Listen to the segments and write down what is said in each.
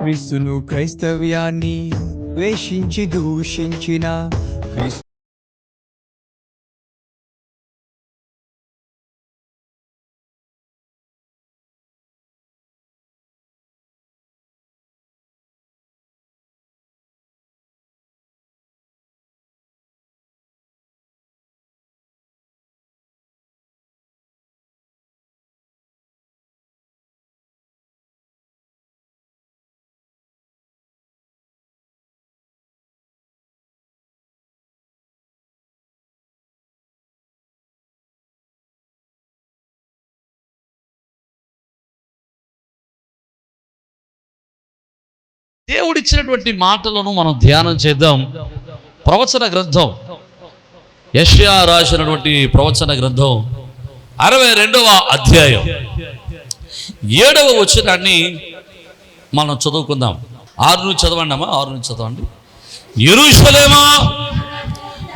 క్రీస్తును క్రైస్తవ్యాన్ని ద్వేషించి దూషించిన క్రీస్తు దేవుడిచ్చినటువంటి మాటలను మనం ధ్యానం చేద్దాం. ప్రవచన గ్రంథం, యెషయా రాసినటువంటి ప్రవచన గ్రంథం 62వ అధ్యాయం 7వ వచనాన్ని మనం చదువుకుందాం. 6 నుంచి చదవండి అమ్మా, 6 నుంచి చదవండి. యెరూషలేమా,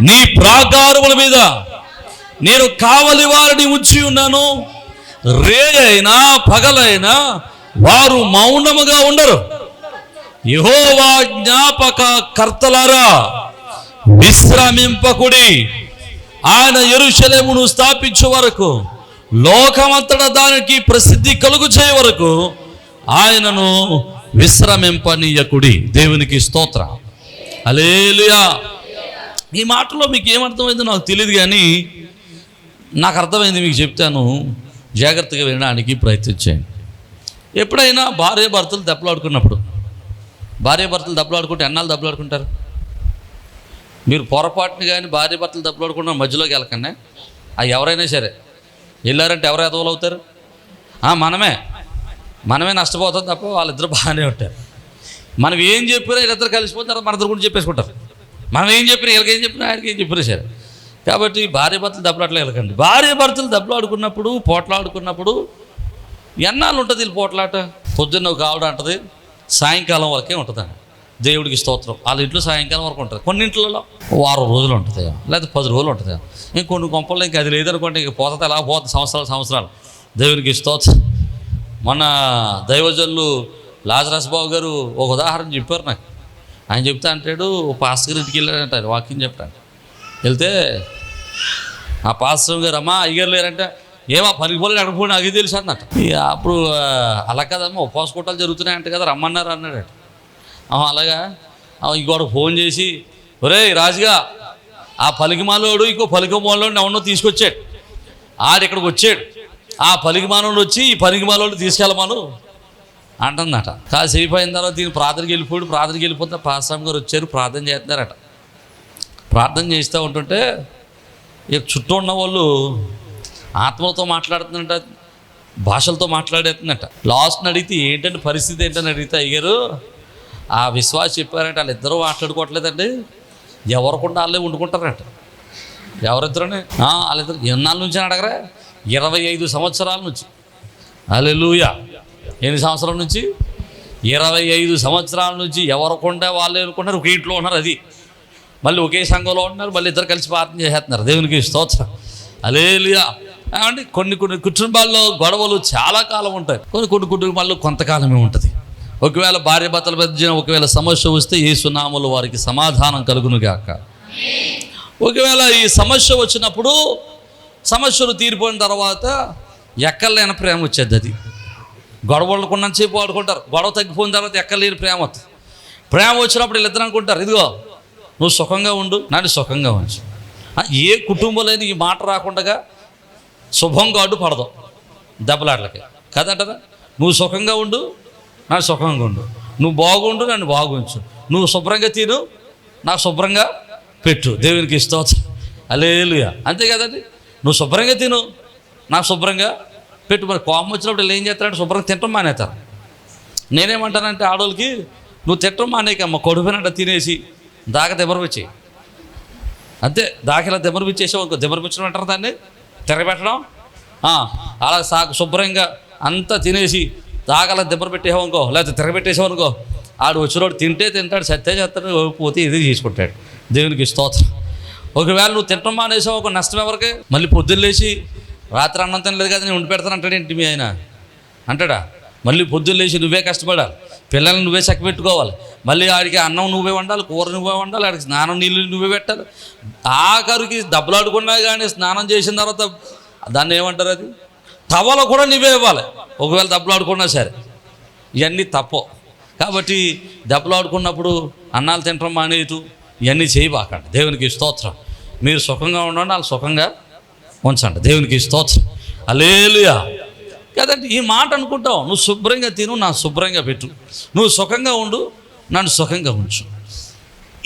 నీ ప్రాకారముల మీద నేను కావలి వారిని ఉంచి ఉన్నాను. రేయైనా పగలైనా వారు మౌనముగా ఉండరు. యెహోవా జ్ఞాపక కర్తలారా, విశ్రమింపకుడి. ఆయన యెరూషలేమును స్థాపించే వరకు, లోకమంతటా దానికి ప్రసిద్ధి కలుగు చేయ వరకు ఆయనను విశ్రమింపనీయకుడి. దేవునికి స్తోత్రం, హల్లెలూయా. ఈ మాటలో మీకు ఏమర్థమైందో నాకు తెలియదు, కానీ నాకు అర్థమైంది, మీకు చెప్తాను. జాగ్రత్తగా వినడానికి ప్రయత్నించండి. ఎప్పుడైనా భార్య భర్తలు దెబ్బలాడుకున్నప్పుడు, భార్య భర్తలు దెబ్బలాడుకుంటే ఎన్నాళ్ళు దెబ్బలాడుకుంటారు? మీరు పొరపాటుని కానీ భార్య భర్తలు దెబ్బలాడుకున్న మధ్యలోకి వెళ్ళకండి. ఎవరైనా సరే వెళ్ళారంటే ఎవరు ఎదవలు అవుతారు? మనమే నష్టపోతాం తప్ప వాళ్ళిద్దరు బాగానే ఉంటారు. మనం ఏం చెప్పినా వీళ్ళిద్దరు కలిసిపోతే తర్వాత మన ఇద్దరు కూడా చెప్పేసుకుంటారు. మనం ఏం చెప్పినా వీళ్ళకి ఏం చెప్పినా ఆయనకి ఏం చెప్పినా సరే. కాబట్టి భార్య భర్తలు దెబ్బలాటలే వెళ్ళకండి. భార్య భర్తలు దెబ్బలాడుకున్నప్పుడు, పోట్లాడుకున్నప్పుడు ఎన్నాళ్ళు ఉంటుంది వీళ్ళు పోట్లాట? పొద్దున్న ఒక ఆవిడ అంటది సాయంకాలం వరకే ఉంటుందండి. దేవుడికి స్తోత్రం. వాళ్ళ ఇంట్లో సాయంకాలం వరకు ఉంటుంది. కొన్ని ఇంట్లలో వారం రోజులు ఉంటుంది, లేదా 10 రోజులు ఉంటుంది. ఇంకొన్ని కొంపల్లో ఇంకా అది లేదనుకోండి, ఇంక పోతుంది, ఎలా పోతుంది సంవత్సరాలు. దేవునికి స్తోత్రం. మన దైవజనులు లాజరస్ బాబు గారు ఒక ఉదాహరణ చెప్పారు నాకు. ఆయన చెప్తా అంటాడు, పాస్టర్ గారి ఇంటికి వెళ్ళారంటారు, వాకింగ్ చెప్తాను. వెళ్తే ఆ పాస్టర్ గారు, అమ్మా అయ్యగారు లేరంటే, ఏమో పనికి పోలేదు, ఎక్కడ పోయినా అది తెలుసు అన్నట్టు. అప్పుడు అలా కదమ్మా, ఉపవాస కూటాలు జరుగుతున్నాయంట కదా, రమ్మన్నారు అన్నాడట. అలాగా ఇంకోటి ఫోన్ చేసి, ఒరే రాజుగా, ఆ పలికిమాలోడు ఇంకో పలికిమాలోడు ఎవరినో తీసుకొచ్చాడు, ఇక్కడికి వచ్చాడు. ఆ పలికిమాలోడు వచ్చి ఈ పలికిమాలోడు తీసుకెళ్ళమను అంటుందట. కాసేపు అయిన తర్వాత దీన్ని ప్రార్థనకి వెళ్ళిపోతే పాస్టర్ గారు వచ్చారు, ప్రార్థన చేస్తున్నారట. ప్రార్థన చేస్తూ ఉంటుంటే ఇక చుట్టూ ఉన్న వాళ్ళు ఆత్మలతో మాట్లాడుతున్నట్ట, భాషలతో మాట్లాడేస్తున్నట్ట. లాస్ట్ని అడిగితే ఏంటంటే పరిస్థితి ఏంటని అడిగితే, అయ్యారు ఆ విశ్వాసం చెప్పారంటే వాళ్ళిద్దరూ మాట్లాడుకోవట్లేదండి, ఎవరికుండా వాళ్ళే వండుకుంటారట. ఎవరిద్దరనే వాళ్ళిద్దరు ఎన్నాళ్ళ నుంచి అని అడగరా? 25 సంవత్సరాల నుంచి. హల్లెలూయా. ఎన్ని సంవత్సరాల నుంచి? 25 సంవత్సరాల నుంచి ఎవరికుండా వాళ్ళే అనుకుంటారు. ఒక ఇంట్లో ఉన్నారు, అది మళ్ళీ ఒకే సంఘంలో ఉంటున్నారు, మళ్ళీ ఇద్దరు కలిసి ప్రార్థన చేస్తున్నారు. దేవునికి స్తోత్రం, హల్లెలూయా. అంటే కొన్ని కుటుంబాల్లో గొడవలు చాలా కాలం ఉంటాయి, కొన్ని కుటుంబాల్లో కొంతకాలమే ఉంటుంది. ఒకవేళ భార్య భర్తల మధ్య ఒకవేళ సమస్య వస్తే యేసు నామములో వారికి సమాధానం కలుగునుగాక. ఒకవేళ ఈ సమస్య వచ్చినప్పుడు, సమస్యలు తీరిపోయిన తర్వాత ఎక్కలేని ప్రేమ వచ్చేది. అది గొడవలకున్నంతసేపు ఆడుకుంటారు, గొడవ తగ్గిపోయిన తర్వాత ఎక్కలేని ప్రేమ వస్తుంది. ప్రేమ వచ్చినప్పుడు వీళ్ళిద్దరు అనుకుంటారు, ఇదిగో నువ్వు సుఖంగా ఉండు, నన్ను సుఖంగా ఉంచు. ఏ కుటుంబంలో ఈ మాట రాకుండా శుభంగా అడ్డు పడదాం దెబ్బలాటలకి కదంటారా? నువ్వు సుఖంగా ఉండు, నన్ను సుఖంగా ఉండు, నువ్వు బాగుండు, నన్ను బాగుంచు, నువ్వు శుభ్రంగా తిను, నాకు శుభ్రంగా పెట్టు. దేవునికి స్తోత్రం, హల్లెలూయా. అంతే కదండి, నువ్వు శుభ్రంగా తిను, నాకు శుభ్రంగా పెట్టు. మరి కోపం వచ్చినప్పుడు వీళ్ళు ఏం చేస్తారంటే శుభ్రంగా తినటం మానేస్తారు. నేనేమంటానంటే ఆడవాళ్ళకి, నువ్వు తినటం మానేకమ్మ, కడుపునంట తినేసి దాకా దెబ్బరపిచ్చేయి. అంతే, దాకిలా దెబ్బరపిచ్చేసావు అనుకో, దెబ్బరపిచ్చడం అంటారు దాన్ని, తిరగబెట్టడం. అలా శుభ్రంగా అంతా తినేసి దాగలా దెబ్బర పెట్టేసావు అనుకో, లేకపోతే తిరగబెట్టేసావు అనుకో, ఆడు వచ్చినోడు తింటాడు, సత్తే చేస్తాడు, పోతే ఇది చేసుకుంటాడు. దేవునికి స్తోత్రం. ఒకవేళ నువ్వు తినటం మానేసావు ఒక నష్టం ఎవరికి? మళ్ళీ పొద్దున్న లేచి రాత్రి అన్నం తినలేదు కదా నేను ఉండి పెడతాను అంటాడు ఏంటి మీ ఆయన? అంటాడా? మళ్ళీ పొద్దున్న లేచి నువ్వే కష్టపడాలి, పిల్లల్ని నువ్వే చక్కబెట్టుకోవాలి, మళ్ళీ ఆడికి అన్నం నువ్వే వండాలి, కూర నువ్వే వండాలి, ఆడికి స్నానం నీళ్ళు నువ్వే పెట్టాలి. ఆఖరికి దెబ్బలాడుకున్నా కానీ స్నానం చేసిన తర్వాత దాన్ని ఏమంటారు, అది టవల కూడా నువ్వే ఇవ్వాలి ఒకవేళ దెబ్బలాడుకున్నా సరే. ఇవన్నీ తప్పు. కాబట్టి దెబ్బలాడుకున్నప్పుడు అన్నాలు తినడం మానేయటం ఇవన్నీ చేయబాకండి. దేవునికి స్తోత్రం. మీరు సుఖంగా ఉండండి, వాళ్ళు సుఖంగా ఉంచండి. దేవునికి స్తోత్రం. హల్లెలూయా. కదండి ఈ మాట అనుకుంటావు, నువ్వు శుభ్రంగా తిను, నా శుభ్రంగా పెట్టు, నువ్వు సుఖంగా ఉండు, నన్ను సుఖంగా ఉంచు.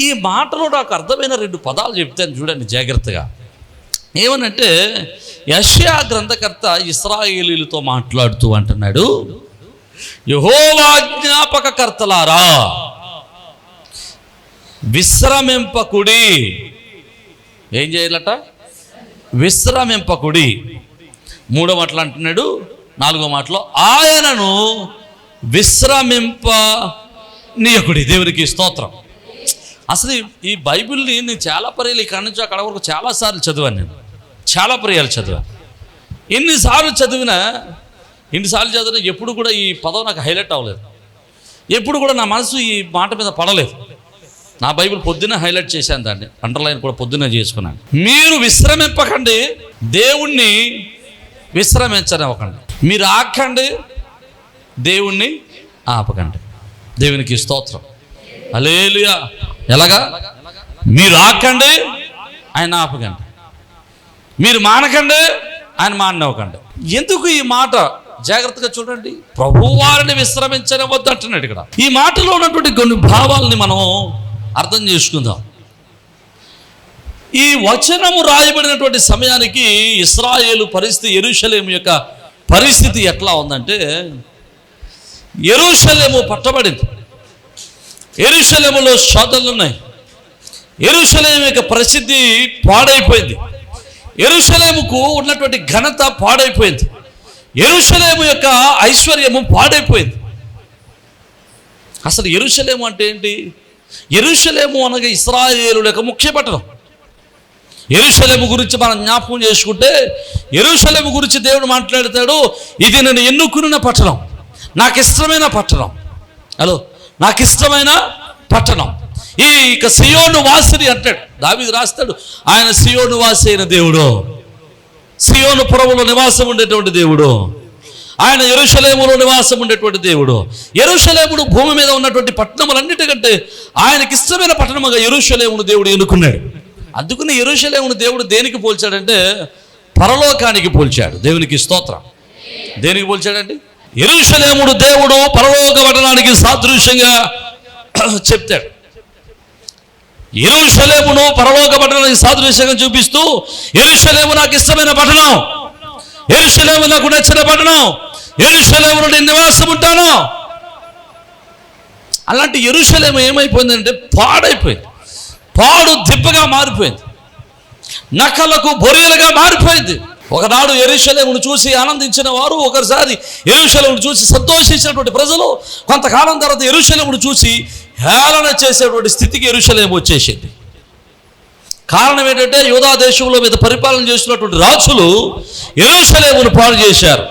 ఈ మాటలో నాకు అర్థమైన 2 పదాలు చెప్తాను చూడండి జాగ్రత్తగా. ఏమనంటే యెషయా గ్రంథకర్త ఇశ్రాయేలీయులతో మాట్లాడుతూ అంటున్నాడు, యెహోవా జ్ఞాపకకర్తలారా విశ్రమింపకుడి. ఏం చేయాలట? విశ్రమింపకుడి. 3వ మాటలు అంటున్నాడు. 4వ మాటలో ఆయనను విశ్రమింపనీయకుడి. దేవునికి స్తోత్రం. అసలు ఈ బైబిల్ని నేను చాలా పర్యాలు ఇక్కడి నుంచి అక్కడ వరకు చాలాసార్లు చదివాను. నేను చాలా పర్యాలు చదివాను. ఎన్నిసార్లు చదివినా ఎప్పుడు కూడా ఈ పదం నాకు హైలైట్ అవ్వలేదు. ఎప్పుడు కూడా నా మనసు ఈ మాట మీద పడలేదు. నా బైబిల్ పొద్దున్నే హైలైట్ చేశాను, దాన్ని అండర్లైన్ కూడా పొద్దున్నే చేసుకున్నాను. మీరు విశ్రమింపకండి, దేవుణ్ణి విశ్రమించనివ్వకండి. మీరు ఆకండి, దేవుణ్ణి ఆపకండి. దేవునికి స్తోత్రం. హల్లెలూయా. ఎలాగా? మీరు ఆకండి, ఆయన ఆపకండి. మీరు మానకండి, ఆయన మాననివ్వకండి. ఎందుకు ఈ మాట? జాగ్రత్తగా చూడండి. ప్రభువారిని విశ్రమించనివ్వద్దు అంటున్నాడు ఇక్కడ. ఈ మాటలో ఉన్నటువంటి కొన్ని భావాలని మనం అర్థం చేసుకుందాం. ఈ వచనము రాయబడినటువంటి సమయానికి ఇశ్రాయేలు పరిస్థితి, యెరూషలేము యొక్క పరిస్థితి ఎట్లా ఉందంటే, యెరూషలేము పట్టబడింది, యెరూషలేములో శోధనలు ఉన్నాయి, యెరూషలేము యొక్క ప్రసిద్ధి పాడైపోయింది, యెరూషలేముకు ఉన్నటువంటి ఘనత పాడైపోయింది, యెరూషలేము యొక్క ఐశ్వర్యము పాడైపోయింది. అసలు యెరూషలేము అంటే ఏంటి? యెరూషలేము అనగా ఇశ్రాయేలు యొక్క ముఖ్య పట్టణం. యెరూషలేము గురించి మనం జ్ఞాపకం చేసుకుంటే, యెరూషలేము గురించి దేవుడు మాట్లాడతాడు, ఇది నేను ఎన్నుకున్న పట్టణం, నాకు ఇష్టమైన పట్టణం. హలో, నాకు ఇష్టమైన పట్టణం. ఈ ఇక సియోను వాసిని అంటాడు దావీదు, రాస్తాడు, ఆయన సియోను వాసి అయిన దేవుడు, సియోను పురములో నివాసం ఉండేటువంటి దేవుడు, ఆయన యెరూషలేములో నివాసం ఉండేటువంటి దేవుడు. యెరూషలేమును భూమి మీద ఉన్నటువంటి పట్టణములన్నిటికంటే ఆయనకి ఇష్టమైన పట్టణముగా యెరూషలేమును దేవుడు ఎన్నుకున్నాడు. అందుకని యెరూషలేమును దేవుడు దేనికి పోల్చాడంటే పరలోకానికి పోల్చాడు. దేవునికి స్తోత్రం. దేనికి పోల్చాడండి? యెరూషలేమును దేవుడు పరలోక పట్టణానికి సాదృశ్యంగా చెప్తాడు. యెరూషలేమును పరలోక పట్టణానికి సాదృశ్యంగా చూపిస్తూ, యెరూషలేము నాకు ఇష్టమైన పట్టణం, యెరూషలేము నాకు నచ్చిన పట్టణం, యెరూషలేములో నేను నివాసం ఉంటాను. అలాంటి యెరూషలేము ఏమైపోయిందంటే పాడైపోయింది, పాడు దిబ్బగా మారిపోయింది, నక్కలకు బొరియలుగా మారిపోయింది. ఒకనాడు యెరూషలేమును చూసి ఆనందించిన వారు, ఒకసారి యెరూషలేమును చూసి సంతోషించినటువంటి ప్రజలు, కొంతకాలం తర్వాత యెరూషలేమును చూసి హేళన చేసేటువంటి స్థితికి యెరూషలేము వచ్చేసింది. కారణం ఏంటంటే యూదా దేశంలో మీద పరిపాలన చేస్తున్నటువంటి రాజులు యెరూషలేమును పాడు చేశారు,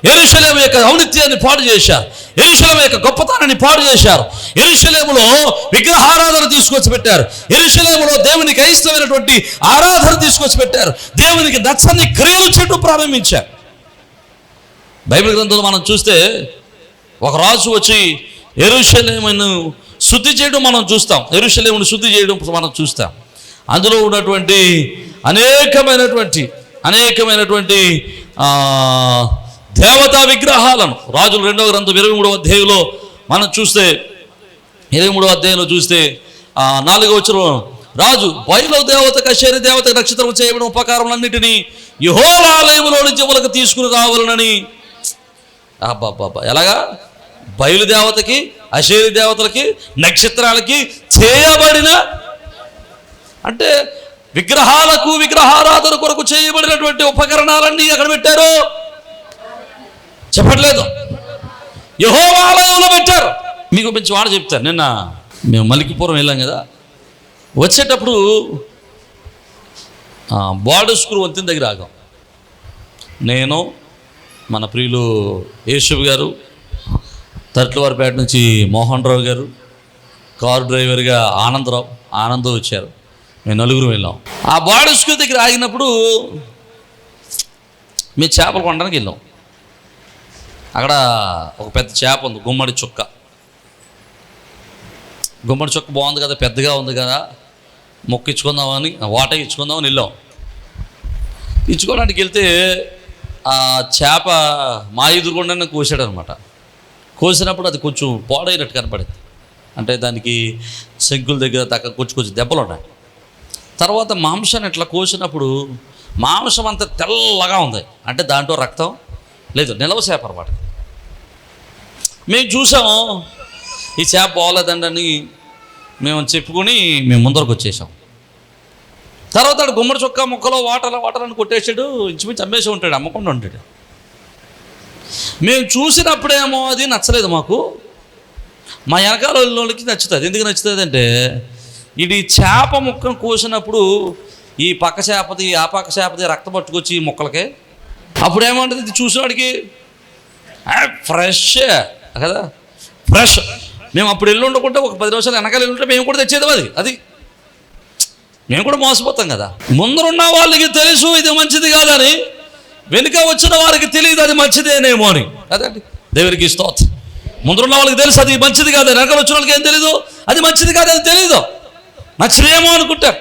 యెరూషలేము యొక్క ఔన్నత్యాన్ని పాడు చేశారు, యెరూషలేము యొక్క గొప్పతనాన్ని పాడు చేశారు, యెరూషలేములో విగ్రహారాధన తీసుకొచ్చి పెట్టారు, యెరూషలేములో దేవునికి అయిష్టమైనటువంటి ఆరాధన తీసుకొచ్చి పెట్టారు, దేవునికి నచ్చని క్రియలు చేయడం ప్రారంభించారు. బైబిల్ గ్రంథంలో మనం చూస్తే ఒక రాజు వచ్చి యెరూషలేమును శుద్ధి చేయడం మనం చూస్తాం, యెరూషలేమును శుద్ధి చేయడం మనం చూస్తాం. అందులో ఉన్నటువంటి అనేకమైనటువంటి దేవతా విగ్రహాలను రాజులు 2వ గ్రంథం 23వ అధ్యాయంలో మనం చూస్తే, 23వ అధ్యాయంలో చూస్తే 4వ వచనం, రాజు బయలు దేవతకు అషేరు దేవతకు నక్షత్రం చేయబడిన ఉపకారములన్నిటినీ యెహోవా ఆలయములో నుంచి జములకు తీసుకుని రావాలనని. అబ్బాబ్బా, ఎలాగా? బయలు దేవతకి, అషేరు దేవతలకి, నక్షత్రాలకి చేయబడిన, అంటే విగ్రహాలకు విగ్రహారాధన కొరకు చేయబడినటువంటి ఉపకరణాలన్నీ ఎక్కడ పెట్టారు? చెప్పట్లేదు, యెహోవా ఆలయంలో పెట్టారు. మీకు మంచి మాట చెప్తాను. నిన్న మేము మలికిపురం వెళ్ళాం కదా, వచ్చేటప్పుడు బోర్డర్ స్కూల్ వంతెన దగ్గర ఆగాం. నేను, మన ప్రియులు యేషు గారు, తర్ట్లవారిపేట నుంచి మోహన్ రావు గారు, కారు డ్రైవర్గా ఆనంద్ వచ్చారు. మేము నలుగురు వెళ్ళాం. ఆ బాడీ స్కూల్ దగ్గర ఆగినప్పుడు మేము చేపలు కొనడానికి వెళ్ళాం. అక్కడ ఒక పెద్ద చేప ఉంది, గుమ్మడి చుక్క బాగుంది కదా, పెద్దగా ఉంది కదా, మొక్క ఇచ్చుకుందామని, వాట ఇచ్చుకుందామని వెళ్ళాం. ఇచ్చుకోవడానికి వెళ్తే ఆ చేప మా ఎదురుగుండానే కోసాడు అనమాట. కోసినప్పుడు అది కొంచెం పాడైనట్టు కనపడింది. అంటే దానికి శంకుల దగ్గర దాకా కొంచెం దెబ్బలు ఉన్నాయి. తర్వాత మాంసాన్ని ఇట్లా కోసినప్పుడు మాంసం అంతా తెల్లగా ఉంది. అంటే దాంట్లో రక్తం లేదు, నిలవ చేప అనమాట. మేము చూసాము, ఈ చేప బాగోలేదండి అని మేము చెప్పుకొని మేము ముందరకు వచ్చేసాం. తర్వాత ఆడు గుమ్మడి చొక్కా ముక్కలో వాటర్ని కొట్టేసాడు, ఇంచుమించు అమ్మేసి ఉంటాడు, అమ్మకుండా ఉంటాడు. మేము చూసినప్పుడేమో అది నచ్చలేదు మాకు. మా వెనకాల వాళ్ళకి నచ్చుతుంది. ఎందుకు నచ్చుతుంది అంటే, ఇది చేప ముక్కను కోసినప్పుడు ఈ పక్క చేపది ఆ పక్క చేపది రక్తం పట్టుకొచ్చి ఈ ముక్కలకి అప్పుడు ఏమంటుంది, ఇది చూసినవాడికి ఫ్రెష్ కదా, ఫ్రెష్. మేము అప్పుడు వెళ్ళి ఉండకుంటే ఒక 10 నిమిషాలు వెనకాల వెళ్ళుంటే మేము కూడా తెచ్చేది అది మేము కూడా మోసపోతాం కదా. ముందరున్న వాళ్ళకి తెలుసు ఇది మంచిది కాదని, వెనుక వచ్చిన వారికి తెలియదు అది మంచిదేనేమో అని. అదండి దేవునికి స్తోత్రం. ముందరున్న వాళ్ళకి తెలుసు అది మంచిది కాదని, వెనకాల వచ్చిన వాళ్ళకి ఏం తెలీదు అది మంచిది కాదని తెలియదు, నచ్చదేమో అనుకుంటారు.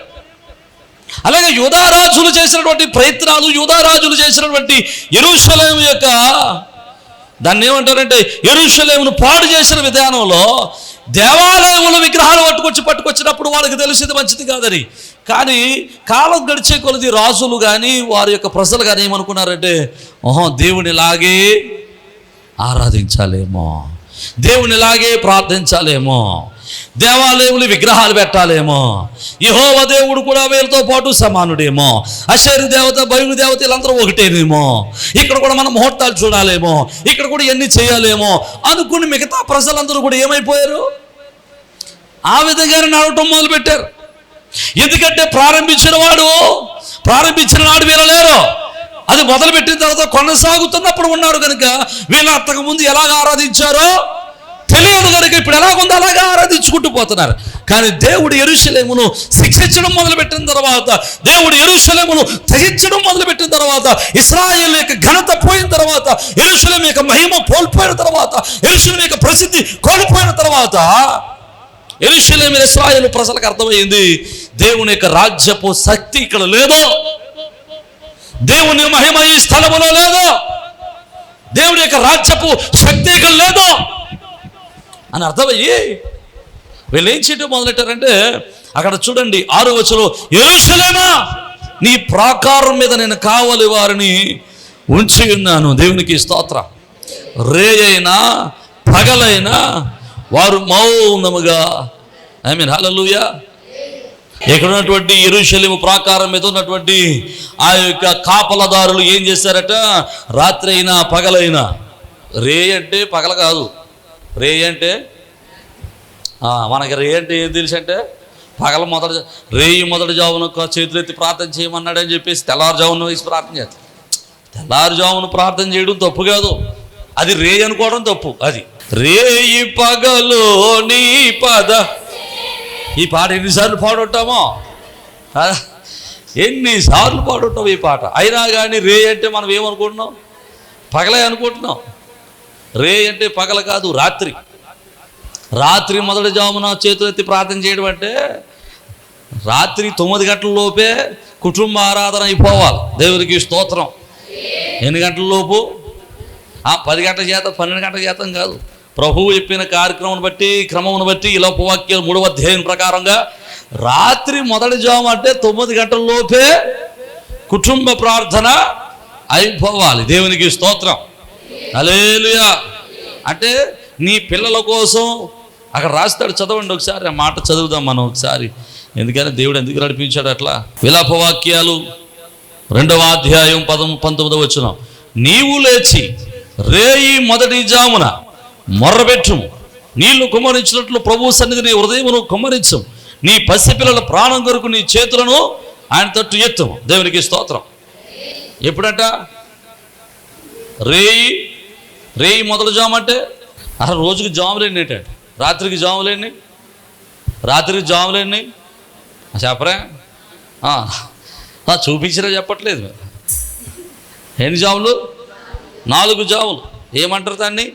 అలాగే యూదారాజులు చేసినటువంటి ప్రయత్నాలు, యూదారాజులు చేసినటువంటి యెరూషలేము యొక్క దాన్ని ఏమంటారంటే యెరూషలేమును పాడు చేసిన విధానంలో దేవాలయముల విగ్రహాలు పట్టుకొచ్చినప్పుడు వాళ్ళకి తెలిసింది మంచిది కాదని. కానీ కాలం గడిచే కొలది రాజులు కానీ వారి యొక్క ప్రజలు కానీ ఏమనుకున్నారంటే, దేవునిలాగే ఆరాధించాలేమో, దేవునిలాగే ప్రార్థించాలేమో, దేవాలయములు విగ్రహాలు పెట్టాలేమో, యెహోవా దేవుడు కూడా వీళ్ళతో పాటు సమానుడేమో, అషేరు దేవత బయలు దేవత వీళ్ళందరూ ఒకటేనేమో, ఇక్కడ కూడా మనం ముహూర్తాలు చూడాలేమో, ఇక్కడ కూడా ఇవన్నీ చేయాలేమో అనుకుని మిగతా ప్రజలందరూ కూడా ఏమైపోయారు, ఆ విధంగానే నడవటం మొదలుపెట్టారు. ఎందుకంటే ప్రారంభించిన నాడు వీళ్ళు లేరు, అది మొదలుపెట్టిన తర్వాత కొనసాగుతున్నప్పుడు ఉన్నారు కనుక వీళ్ళు అంతకుముందు ఎలాగ ఆరాధించారో తెలియదు కనుక ఇప్పుడు ఎలాగుందో అలాగే ఆరాధించుకుంటూ పోతున్నారు. కానీ దేవుడు యెరూషలేమును శిక్షించడం మొదలుపెట్టిన తర్వాత, దేవుడు యెరూషలేమును త్యజించడం మొదలుపెట్టిన తర్వాత, ఇశ్రాయేలు యొక్క ఘనత పోయిన తర్వాత, యెరూషలేము యొక్క మహిమ కోల్పోయిన తర్వాత, యెరూషలేము యొక్క ప్రసిద్ధి కోల్పోయిన తర్వాత, యెరూషలేము ఇశ్రాయేలు ప్రజలకు అర్థమైంది దేవుని యొక్క రాజ్యపు శక్తి ఇక్కడ లేదు, దేవుని మహిమ ఈ స్థలములో లేదు, దేవుని యొక్క రాజ్యపు శక్తి ఇక్కడ లేదు అని అర్థమయ్యి వీళ్ళు ఏం చేయడం మొదలెట్టారంటే, అక్కడ చూడండి 6వ వచనంలో, యెరూషలేమా నీ ప్రాకారం మీద నేను కావలి వారిని ఉంచి ఉన్నాను. దేవునికి స్తోత్రం. రేయైనా పగలైనా వారు మౌనముగా, హల్లెలూయా. ఇక్కడ ఉన్నటువంటి యెరూషలేము ప్రాకారం మీద ఉన్నటువంటి ఆ యొక్క కాపలదారులు ఏం చేశారట, రాత్రి అయినా పగలైనా, రే అంటే పగల కాదు, రే అంటే మనకి రే అంటే ఏం తెలుసు అంటే పగల మొదటి జామున చేతులెత్తి ప్రార్థన చేయమన్నాడని చెప్పేసి తెల్లారుజామున వేసి ప్రార్థన చేస్తాం. తెల్లారుజామున ప్రార్థన చేయడం తప్పు కాదు, అది రే అనుకోవడం తప్పు. అది రేయి పగలో నీ పద, ఈ పాట ఎన్నిసార్లు పాడుంటామో, ఎన్నిసార్లు పాడుంటాం ఈ పాట. అయినా కానీ రే అంటే మనం ఏమనుకుంటున్నాం, పగలే అనుకుంటున్నాం. రే అంటే పగల కాదు, రాత్రి మొదటి జామున చేతులెత్తి ప్రార్థన చేయడం అంటే రాత్రి 9 గంటల లోపే కుటుంబ ఆరాధన అయిపోవాలి. దేవునికి స్తోత్రం. ఎన్ని గంటల లోపు? 10 గంటల చేతం 12 గంటల చేతం కాదు. ప్రభువు చెప్పిన కార్యక్రమం బట్టి క్రమమును బట్టి ఇలా ఉపవాక్యాలు 3వ అధ్యాయం ప్రకారంగా రాత్రి మొదటి జాము అంటే 9 గంటల లోపే కుటుంబ ప్రార్థన అయిపోవాలి. దేవునికి స్తోత్రం. హల్లెలూయా. అంటే నీ పిల్లల కోసం అక్కడ రాస్తాడు, చదవండి ఒకసారి, ఆ మాట చదువుదాం మనం ఒకసారి. ఎందుకంటే దేవుడు ఎందుకు నడిపించాడు అట్లా. విలాపవాక్యాలు 2వ అధ్యాయం 19వ వచనం, నీవు లేచి రేయి మొదటి జామున మొర్రబెట్టుము, నీళ్లు కుమ్మరించినట్లు ప్రభు సన్నిధి నీ హృదయమును కుమ్మరించు, నీ పసిపిల్లల ప్రాణం కొరకు నీ చేతులను ఆయన తట్టు ఎత్తుము. దేవునికి స్తోత్రం. ఎప్పుడంట రేయి మొదటి జాము అంటే అసలు రోజుకి జాములు ఎన్ని ఏంటండి? రాత్రికి జాములు ఎన్ని? రాత్రికి జాములు ఎన్ని చెప్పరా? చూపించినా చెప్పట్లేదు మీరు. ఎన్ని జాములు? 4 జాములు. ఏమంటారు దాన్ని?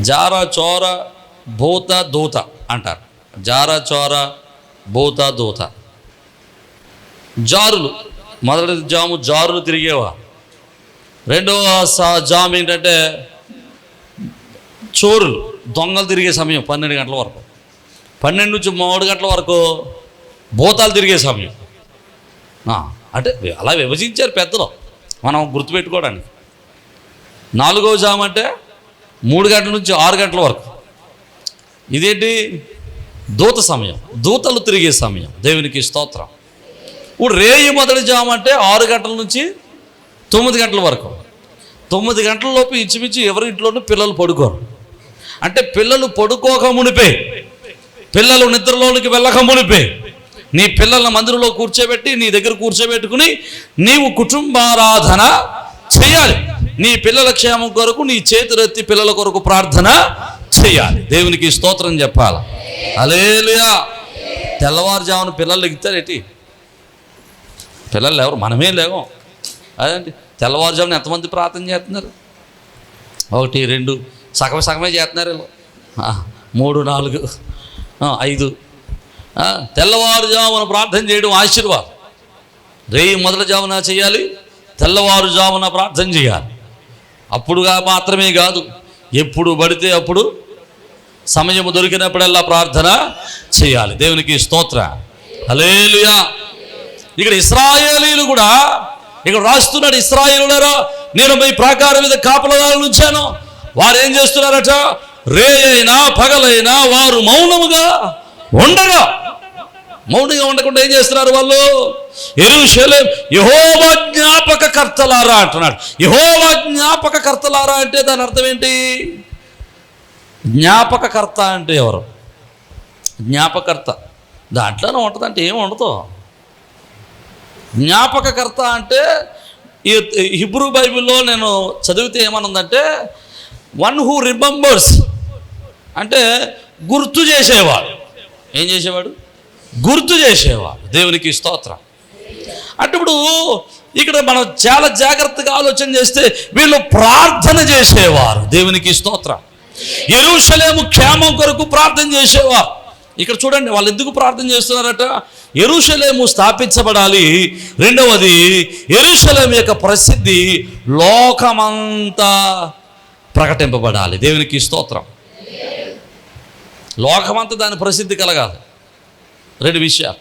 జార చోర భూత దూత అంటారు. జార చోర భూత దూత. జారులు, మొదటి జాము జారులు తిరిగేవా. రెండవ జాము ఏంటంటే చోరులు, దొంగలు తిరిగే సమయం 12 గంటల వరకు. 12 నుంచి 3 గంటల వరకు భూతాలు తిరిగే సమయం. అంటే అలా విభజించారు పెద్దలు, మనం గుర్తుపెట్టుకోవడానికి. 4వ జాము అంటే 3 గంటల నుంచి 6 గంటల వరకు. ఇదేంటి? దూత సమయం, దూతలు తిరిగే సమయం. దేవునికి స్తోత్రం. ఇప్పుడు రేయి మొదటి జాము అంటే 6 గంటల నుంచి 9 గంటల వరకు. 9 గంటల లోపు ఇంచుమించు ఎవరి ఇంట్లోనూ పిల్లలు పడుకోరు. అంటే పిల్లలు పడుకోక మునిపే, పిల్లలు నిద్రలోనికి వెళ్ళక మునిపే నీ పిల్లల మందిరంలో కూర్చోబెట్టి, నీ దగ్గర కూర్చోబెట్టుకుని నీవు కుటుంబారాధన చేయాలి. నీ పిల్లల క్షేమం కొరకు నీ చేతులెత్తి పిల్లల కొరకు ప్రార్థన చేయాలి. దేవునికి స్తోత్రం చెప్పాలి. హల్లెలూయా. తెల్లవారుజామున పిల్లలు ఎగుతారేటి? పిల్లలు ఎవరు? మనమే లేవం. అదేంటి తెల్లవారుజామున ఎంతమంది ప్రార్థన చేస్తున్నారు? 1 2 సగమే చేస్తున్నారు. 3 4 5. తెల్లవారుజామున ప్రార్థన చేయడం ఆశీర్వాదం. రేయి మొదటి జామున చేయాలి, తెల్లవారుజామున ప్రార్థన చేయాలి. అప్పుడుగా మాత్రమే కాదు, ఎప్పుడు పడితే అప్పుడు సమయం దొరికినప్పుడల్లా ప్రార్థన చేయాలి. దేవునికి స్తోత్రం. హల్లెలూయా. ఇక్కడ ఇశ్రాయేలీలు కూడా ఇక్కడ రాస్తున్నాడు, ఇశ్రాయేలులారా నేను మీ ప్రాకారం మీద కాపలాదారులను ఉంచాను. వారు ఏం చేస్తున్నారట? రే అయినా పగలైనా వారు మౌనముగా ఉండగా, మౌనంగా ఉండకుండా ఏం చేస్తున్నారు వాళ్ళు? యెరూషలేము యెహోవా జ్ఞాపకకర్తలారా అంటున్నాడు. యెహోవా జ్ఞాపకకర్తలారా అంటే దాని అర్థం ఏంటి? జ్ఞాపకకర్త అంటే ఎవరు? జ్ఞాపకర్త దాంట్లోనే ఉంటుంది అంటే ఏమి ఉండదు. జ్ఞాపకకర్త అంటే ఈ హిబ్రూ బైబిల్లో నేను చదివితే ఏమనుందంటే వన్ హూ రిమెంబర్స్, అంటే గుర్తు చేసేవాడు. ఏం చేసేవాడు? గుర్తు చేసేవాడు. దేవునికి స్తోత్రం. అంటే ఇప్పుడు ఇక్కడ మనం చాలా జాగ్రత్తగా ఆలోచన చేస్తే వీళ్ళు ప్రార్థన చేసేవారు. దేవునికి స్తోత్రం. యెరూషలేము క్షేమం కొరకు ప్రార్థన చేసేవారు. ఇక్కడ చూడండి వాళ్ళు ఎందుకు ప్రార్థన చేస్తున్నారట? యెరూషలేము స్థాపించబడాలి. రెండవది యెరూషలేము యొక్క ప్రసిద్ధి లోకమంతా ప్రకటింపబడాలి. దేవునికి స్తోత్రం. లోకమంతా దాని ప్రసిద్ధి కలగాలి. 2 విషయాలు.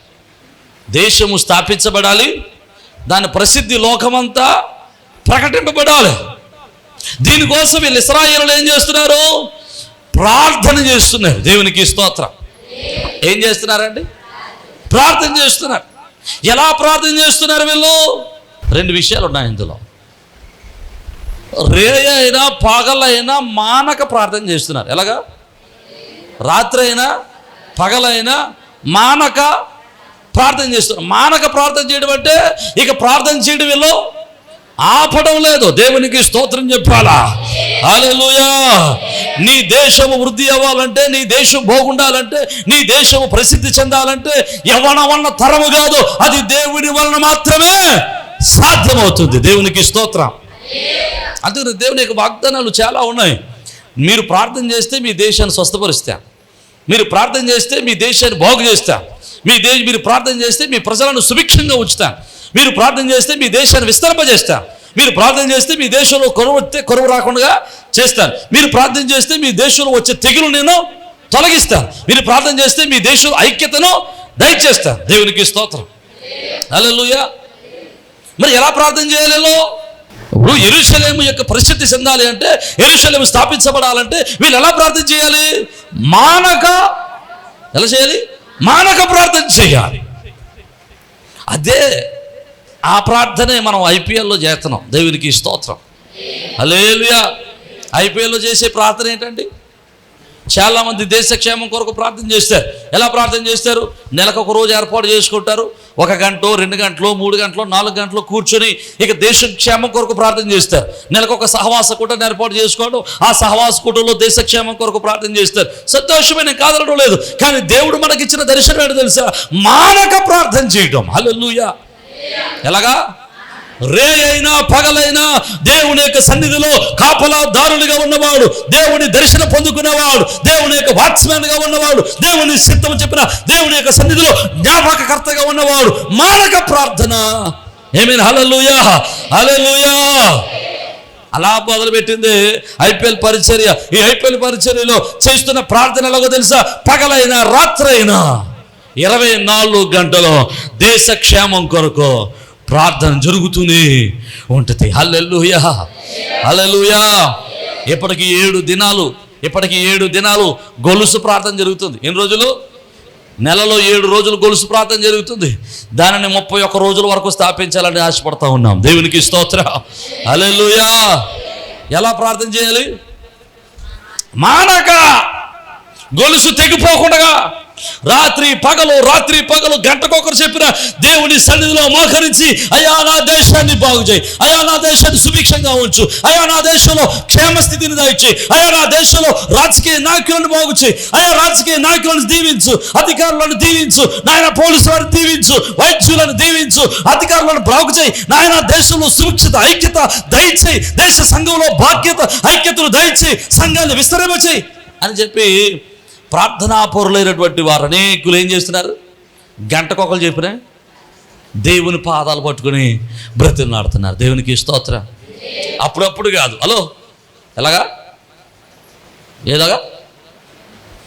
దేశము స్థాపించబడాలి, దాని ప్రసిద్ధి లోకమంతా ప్రకటింపబడాలి. దీనికోసం వీళ్ళు ఇశ్రాయేలులు ఏం చేస్తున్నారు? ప్రార్థన చేస్తున్నారు. దేవునికి స్తోత్రం. ఏం చేస్తున్నారండి? ప్రార్థన చేస్తున్నారు. ఎలా ప్రార్థన చేస్తున్నారు వీళ్ళు? 2 విషయాలు ఉన్నాయి ఇందులో. రే అయినా పగలైనా మానక ప్రార్థన చేస్తున్నారు. ఎలాగా? రాత్రి అయినా పగలైనా మానక ప్రార్థన చేస్తున్నారు. మానక ప్రార్థన చేయడం అంటే ఇక ప్రార్థన చేయడం వీళ్ళు ఆపడం లేదు. దేవునికి స్తోత్రం చెప్పాలా? హల్లెలూయా. నీ దేశము వృద్ధి అవ్వాలంటే, నీ దేశం బాగుండాలంటే, నీ దేశము ప్రసిద్ధి చెందాలంటే ఎవరి వలన తరము కాదు, అది దేవుని వలన మాత్రమే సాధ్యమవుతుంది. దేవునికి స్తోత్రం. అందుకని దేవుని యొక్క వాగ్దానాలు చాలా ఉన్నాయి. మీరు ప్రార్థన చేస్తే మీ దేశాన్ని స్వస్థపరుస్తా, మీరు ప్రార్థన చేస్తే మీ దేశాన్ని బాగు చేస్తా, మీరు ప్రార్థన చేస్తే మీ ప్రజలను సుభిక్షంగా ఉంచుతా, మీరు ప్రార్థన చేస్తే మీ దేశాన్ని విస్తరింపజేస్తా, మీరు ప్రార్థన చేస్తే మీ దేశంలో కరువు రాకుండా చేస్తాను, మీరు ప్రార్థన చేస్తే మీ దేశంలో వచ్చే తెగులు నేను తొలగిస్తాను, మీరు ప్రార్థన చేస్తే మీ దేశంలో ఐక్యతను దయచేస్తాను. దేవునికి స్తోత్రం. హల్లెలూయా. మరి ఎలా ప్రార్థన చేయాలో? ఇప్పుడు యెరూషలేము యొక్క ప్రసిద్ధి చెందాలి అంటే, యెరూషలేము స్థాపించబడాలంటే వీళ్ళు ఎలా ప్రార్థన చేయాలి? మానక. ఎలా చేయాలి? మానక ప్రార్థన చేయాలి. అదే ఆ ప్రార్థనే మనం ఐపీఎల్లో చేస్తున్నాం. దేవునికి స్తోత్రం. హల్లెలూయా. ఐపీఎల్లో చేసే ప్రార్థన ఏంటండి? చాలామంది దేశ క్షేమం కొరకు ప్రార్థన చేస్తారు. ఎలా ప్రార్థన చేస్తారు? నెలకు ఒక రోజు ఏర్పాటు చేసుకుంటారు. 1 గంట, 2 గంటలు, 3 గంటలు, 4 గంటలు కూర్చొని ఇక దేశ క్షేమం కొరకు ప్రార్థన చేస్తారు. నెలకు ఒక సహవాస కూటమిని ఏర్పాటు చేసుకోవడం, ఆ సహవాస కూటంలో దేశ క్షేమం కొరకు ప్రార్థన చేస్తారు. సంతోషమైన కాదనడం లేదు, కానీ దేవుడు మనకిచ్చిన దర్శనం ఏంటో తెలుసా? మానక ప్రార్థన చేయడం. హల్లెలూయా. ఎలాగా? రే అయినా పగలైనా దేవుని యొక్క సన్నిధిలో కాపలాదారులుగా ఉన్నవాడు, దేవుని దర్శనం పొందుకునేవాడు, దేవుని యొక్క వాచ్మెన్గా ఉన్నవాడు, దేవుని చిత్తము చెప్పిన దేవుని యొక్క సన్నిధిలో జ్ఞాపకకర్తగా ఉన్నవాడు మానక ప్రార్థన. ఏమీన్? హల్లెలూయా, హల్లెలూయా. అలా మొదలుపెట్టింది ఐపీఎల్ పరిచర్య. ఈ ఐపీఎల్ పరిచర్యలో చేస్తున్న ప్రార్థన ఎలాగో తెలుసా? పగలైనా రాత్రైనా 24 గంటలు దేశ క్షేమం కొరకు ప్రార్థన జరుగుతూనే ఉంటుంది. హల్లెలూయా, హల్లెలూయా. ఇప్పటికి 7 దినాలు గొలుసు ప్రార్థన జరుగుతుంది. ఎన్ని రోజులు? నెలలో 7 రోజులు గొలుసు ప్రార్థన జరుగుతుంది. దానిని 31 రోజుల వరకు స్థాపించాలని ఆశపడతా ఉన్నాం. దేవునికి స్తోత్రం. హల్లెలూయా. ఎలా ప్రార్థన చేయాలి? మానక, గొలుసు తెగిపోకుండా రాత్రి పగలు గంటకొకరు చెప్పిన దేవుని సన్నిధిలో మోకరించి, అయ్యా నా దేశాన్ని బాగు చేయి, అయ్యా నా దేశాన్ని సుభిక్షంగా ఉంచు, అయ్యా నా దేశంలో క్షేమస్థితిని దయచేయి, అయ్యా నా దేశంలో రాజకీయ నాయకులను బాగు చేయి, అయ్యా రాజకీయ నాయకులను దీవించు, అధికారులను దీవించు, నాయన పోలీసు వారిని దీవించు, వైద్యులను దీవించు, అధికారులను బాగు చేయి, నాయన దేశంలో సురక్షిత ఐక్యత దయచేయి, దేశ సంఘంలో ఐక్యతను దయచేయి, సంఘాన్ని విస్తరింపచేయి అని చెప్పి ప్రార్థనాపరులైనటువంటి వారు అనేకులు ఏం చేస్తున్నారు? గంటకొకరు చెప్పిన దేవుని పాదాలు పట్టుకుని బ్రతిమలాడుతున్నారు. దేవునికి స్తోత్రం. అప్పుడప్పుడు కాదు. హలో, ఎలాగా? ఏలాగా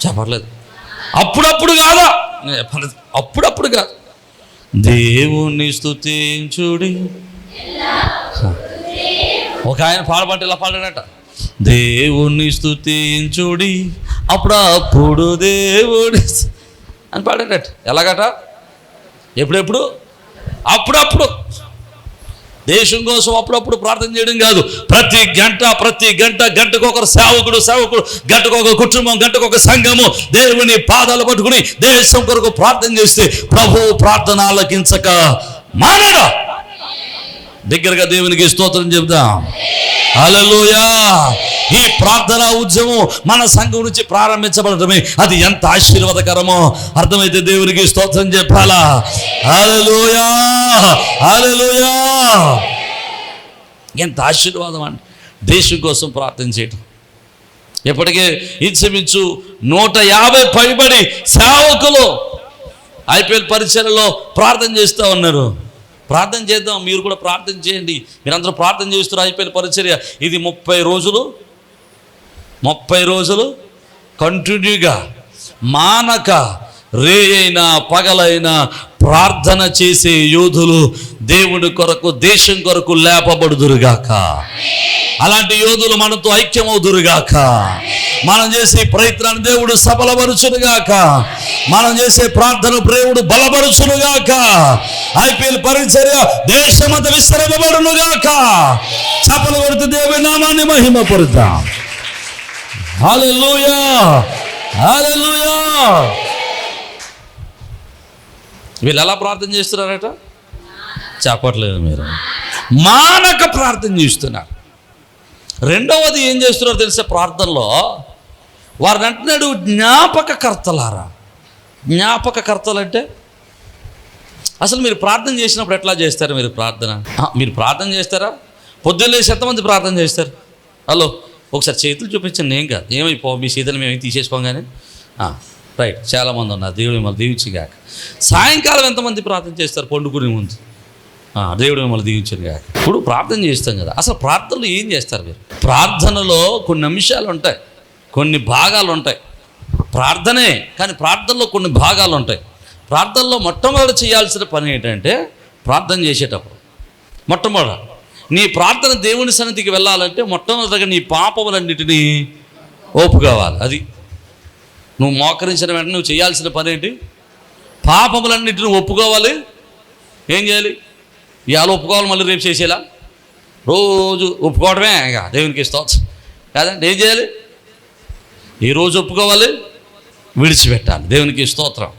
చెప్పట్లేదు. అప్పుడప్పుడు కాదా? అప్పుడప్పుడు కాదు. దేవుని స్తుతించుడి. ఒక ఆయన పాడబట్టి ఇలా పాడాడట, దేవుని స్తుతించుడి అప్పుడప్పుడు దేవుడి అని పాడేటట్టు. ఎలాగట? ఎప్పుడెప్పుడు? అప్పుడప్పుడు. దేశం కోసం అప్పుడప్పుడు ప్రార్థన చేయడం కాదు, ప్రతి గంట గంటకొకరు సేవకుడు, గంటకొక కుటుంబం, గంటకొక సంఘము దేవుని పాదాలు పట్టుకుని దేశం కొరకు ప్రార్థన చేస్తే ప్రభు ప్రార్థన ఆలకించక మానడా. దగ్గరగా దేవునికి స్తోత్రం చెప్దాం. హల్లెలూయా. ఈ ప్రార్థనా ఉద్యమం మన సంఘం నుంచి ప్రారంభించబడటమే అది ఎంత ఆశీర్వాదకరమో అర్థమైతే దేవునికి స్తోత్రం చెప్పాలా. హల్లెలూయా, హల్లెలూయా. ఎంత ఆశీర్వాదం అండి దేశం కోసం ప్రార్థన చేయటం. ఇప్పటికే ఇంచుమించు 150 పైబడి సేవకులు ఐపీఎల్ పరిచర్యలో ప్రార్థన చేస్తూ ఉన్నారు. ప్రార్థన చేద్దాం, మీరు కూడా ప్రార్థన చేయండి. మీరందరూ ప్రార్థన చేస్తున్నారు. ఐపీఎల్ పరిచర్య ఇది 30 రోజులు కంటిన్యూగా మానక రే అయినా పగలైనా ప్రార్థన చేసే యోధులు దేవుడి కొరకు, దేశం కొరకు లేపబడుదురుగాక. అలాంటి యోధులు మనతో ఐక్యమవుదురుగాక. మనం చేసే ప్రయత్నాన్ని దేవుడు సఫలపరచునుగాక. మనం చేసే ప్రార్థన దేవుడు బలపరచునుగాక. ఐపీఎల్ పరిచర్య దేశమంతా విస్తరింపబడునుగాక. చప్పలు కొడుతూ దేవుని నామాన్ని మహిమపరుద్దాం. హల్లెలూయా, హల్లెలూయా. వీళ్ళు ఎలా ప్రార్థన చేస్తున్నారట? చెప్పట్లేదు మీరు. మానక ప్రార్థన చేస్తున్నారు. రెండవది ఏం చేస్తున్నారు తెలిసే? ప్రార్థనలో వారిని అంటున్నాడు జ్ఞాపకకర్తలారా. జ్ఞాపకకర్తలు అంటే అసలు మీరు ప్రార్థన చేసినప్పుడు ఎట్లా చేస్తారు? మీరు ప్రార్థన చేస్తారా? పొద్దున్న లేచి ఎంతమంది ప్రార్థన చేస్తారు? హలో, ఒకసారి చేతులు చూపించండి. ఏం కాదు, ఏమైపో మీ చేతులు మేము తీసేసుకోగానే రైట్. చాలామంది ఉన్నారు. దేవుడు మిమ్మల్ని దీవించుగాక. సాయంకాలం ఎంతమంది ప్రార్థన చేస్తారు? పండుకునే ముందు దేవుడు మిమ్మల్ని దీవించను గాక. ఇప్పుడు ప్రార్థన చేస్తాం కదా, అసలు ప్రార్థనలో ఏం చేస్తారు మీరు? ప్రార్థనలో కొన్ని అంశాలు ఉంటాయి, కొన్ని భాగాలు ఉంటాయి. ప్రార్థనే, కానీ ప్రార్థనలో కొన్ని భాగాలు ఉంటాయి. ప్రార్థనలో మొట్టమొదటి చేయాల్సిన పని ఏంటంటే, ప్రార్థన చేసేటప్పుడు మొట్టమొదట నీ ప్రార్థన దేవుని సన్నిధికి వెళ్ళాలంటే మొట్టమొదటిగా నీ పాపములన్నిటినీ ఒప్పుకోవాలి. అది నువ్వు మోకరించిన వెంటనే నువ్వు చేయాల్సిన పని ఏంటి? పాపములన్నిటిని ఒప్పుకోవాలి. ఏం చేయాలి? ఇవాళ ఒప్పుకోవాలి, మళ్ళీ రేపు చేసేలా? రోజు ఒప్పుకోవడమే ఇక దేవునికి స్తోత్రం కాదండి. ఏం చేయాలి? ఈరోజు ఒప్పుకోవాలి, విడిచిపెట్టాలి. దేవునికి స్తోత్రం.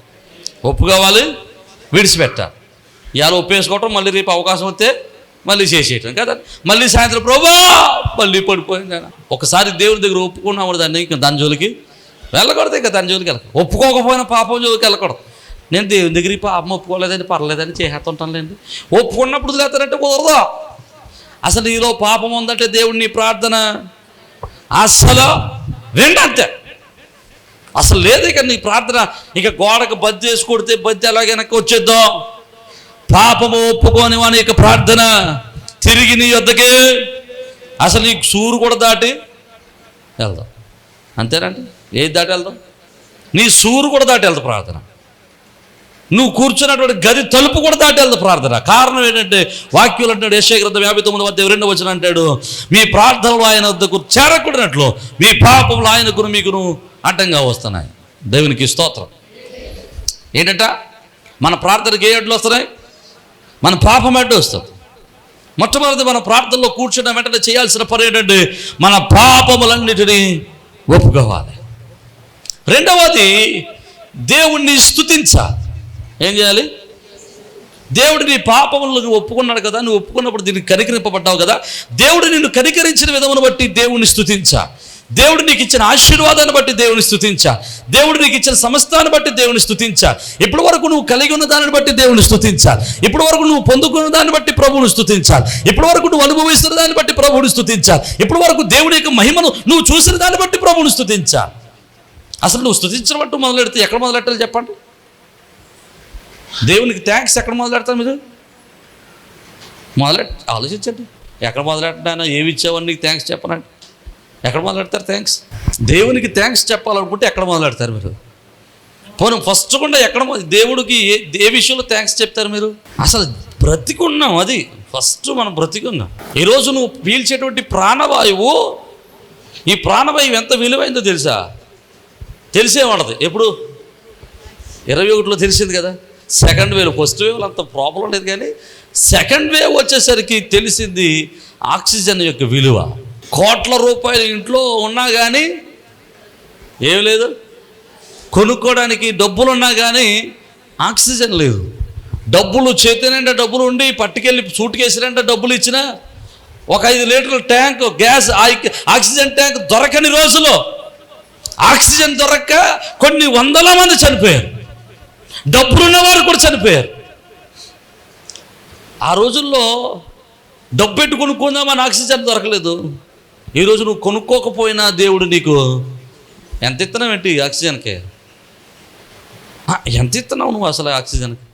ఒప్పుకోవాలి, విడిచిపెట్టాలి. ఇవాళ ఒప్పేసుకోవటం, మళ్ళీ రేపు అవకాశం వస్తే మళ్ళీ చేసేయటం కదా. మళ్ళీ సాయంత్రం ప్రభా మళ్ళీ పడిపోయింది. ఒకసారి దేవుని దగ్గర ఒప్పుకున్నాము దాన్ని, ఇంకా దాని జోలికి వెళ్ళకూడదు. ఇంకా దాని జోలికి వెళ్ళకూడదు. ఒప్పుకోకపోయినా పాపం జోలికి వెళ్ళకూడదు. నేను దేవుని దగ్గర పాపం ఒప్పుకోలేదని పర్లేదని చేసేస్తుంటానులేండి. ఒప్పుకున్నప్పుడు వదిలేస్తానంటే కుదరదు. అసలు నీలో పాపం ఉందంటే దేవుడు నీ ప్రార్థన అసలు రెండంతే. అసలు లేదు ఇక నీ ప్రార్థన. ఇక గోడకు బద్ది వేసి కొడితే బద్ది ఎలాగైనా వచ్చేద్దాం. పాపము ఒప్పుకోని వాని యొక్క ప్రార్థన తిరిగి నీ వద్దకే అసలు నీకు సూరు కూడా దాటి వెళ్దాం. అంతేనండి. ఏది దాటి వెళ్దాం? నీ సూరు కూడా దాటి వెళ్దాం ప్రార్థన. నువ్వు కూర్చున్నటువంటి గది తలుపు కూడా దాటి వెళ్దాం ప్రార్థన. కారణం ఏంటంటే వాక్యులు అంటాడు, యెషయా గ్రంథం 59:2 అంటాడు, మీ ప్రార్థనలు ఆయన వద్దకు చేరకూడనట్లు మీ పాపములు ఆయనకును మీకును అడ్డంగా వస్తున్నాయి. దేవునికి స్తోత్రం. ఏంటంట మన ప్రార్థనకి ఏ అడ్లు వస్తున్నాయి? మన పాపం అడ్డు వస్తుంది. మొట్టమొదటి మన ప్రార్థనలో కూర్చున్న వెంటనే చేయాల్సిన పని ఏంటంటే మన పాపములన్నిటినీ ఒప్పుకోవాలి. రెండవది దేవుణ్ణి స్తుతించాలి. ఏం చేయాలి? దేవుడు నీ పాపములను ఒప్పుకున్నాడు కదా, నువ్వు ఒప్పుకున్నప్పుడు దీనికి కనికరింపబడ్డావు కదా, దేవుడు నిన్ను కనికరించిన విధమును బట్టి దేవుణ్ణి స్తుతించా. దేవుడు నీకు ఇచ్చిన ఆశీర్వాదాన్ని బట్టి దేవుని స్తుతించా. దేవుడు నీకు ఇచ్చిన సమస్తాన్ని బట్టి దేవుని స్తుతించా. ఇప్పటి వరకు నువ్వు కలిగి ఉన్న దాన్ని బట్టి దేవుని స్తుతించాలి. ఇప్పటి వరకు నువ్వు పొందుకున్న దాన్ని బట్టి ప్రభువుని స్తుతించాలి. ఇప్పటి వరకు నువ్వు అనుభవిస్తున్న దాన్ని బట్టి ప్రభువుని స్తుతించాలి. ఇప్పటి వరకు దేవుడి యొక్క మహిమను నువ్వు చూసిన దాన్ని బట్టి ప్రభువుని స్తుతించాలి. అసలు నువ్వు స్తుతించడం అంటూ మొదలెడితే ఎక్కడ మొదలెట్టాలి చెప్పండి? దేవునికి థ్యాంక్స్ ఎక్కడ మొదలెడతారు మీరు? ఆలోచించండి. ఎక్కడ మొదలెట్టినా ఏమి ఇచ్చావని నీకు థ్యాంక్స్ చెప్పనండి. ఎక్కడ మొదలెడతారు థ్యాంక్స్? దేవునికి థ్యాంక్స్ చెప్పాలనుకుంటే ఎక్కడ మొదలెడతారు మీరు? పోనీ ఫస్ట్ కూడా ఎక్కడ దేవుడికి ఏ విషయంలో థ్యాంక్స్ చెప్తారు మీరు? అసలు బ్రతికున్నాం, అది ఫస్ట్ మనం బ్రతికున్నాం. ఈరోజు నువ్వు పీల్చేటువంటి ప్రాణవాయువు, ఈ ప్రాణవాయువు ఎంత విలువైందో తెలుసా? తెలిసే ఉండదు. ఎప్పుడు 21లో తెలిసింది కదా. సెకండ్ వేవ్, ఫస్ట్ వేవ్లో అంత ప్రాబ్లం లేదు, కానీ సెకండ్ వేవ్ వచ్చేసరికి తెలిసింది ఆక్సిజన్ యొక్క విలువ. కోట్ల రూపాయలు ఇంట్లో ఉన్నా కానీ ఏం లేదు, కొనుక్కోవడానికి డబ్బులు ఉన్నా కానీ ఆక్సిజన్ లేదు. డబ్బులు చేతినంటే డబ్బులు ఉండి పట్టుకెళ్ళి సూట్ కేసులంటే డబ్బులు ఇచ్చినా ఒక 5 లీటర్ల ట్యాంక్ గ్యాస్ ఆక్సిజన్ ట్యాంక్ దొరకని రోజులో ఆక్సిజన్ దొరక్క కొన్ని వందల మంది చనిపోయారు. డబ్బులున్న వారు కూడా చనిపోయారు. ఆ రోజుల్లో డబ్బు పెట్టి కొనుక్కుందామని ఆక్సిజన్ దొరకలేదు. ఈరోజు నువ్వు కొనుక్కోకపోయినా దేవుడు నీకు ఎంత ఇస్తున్నావు ఏంటి ఆక్సిజన్కి? ఎంత ఇస్తున్నావు నువ్వు అసలు ఆక్సిజన్కి?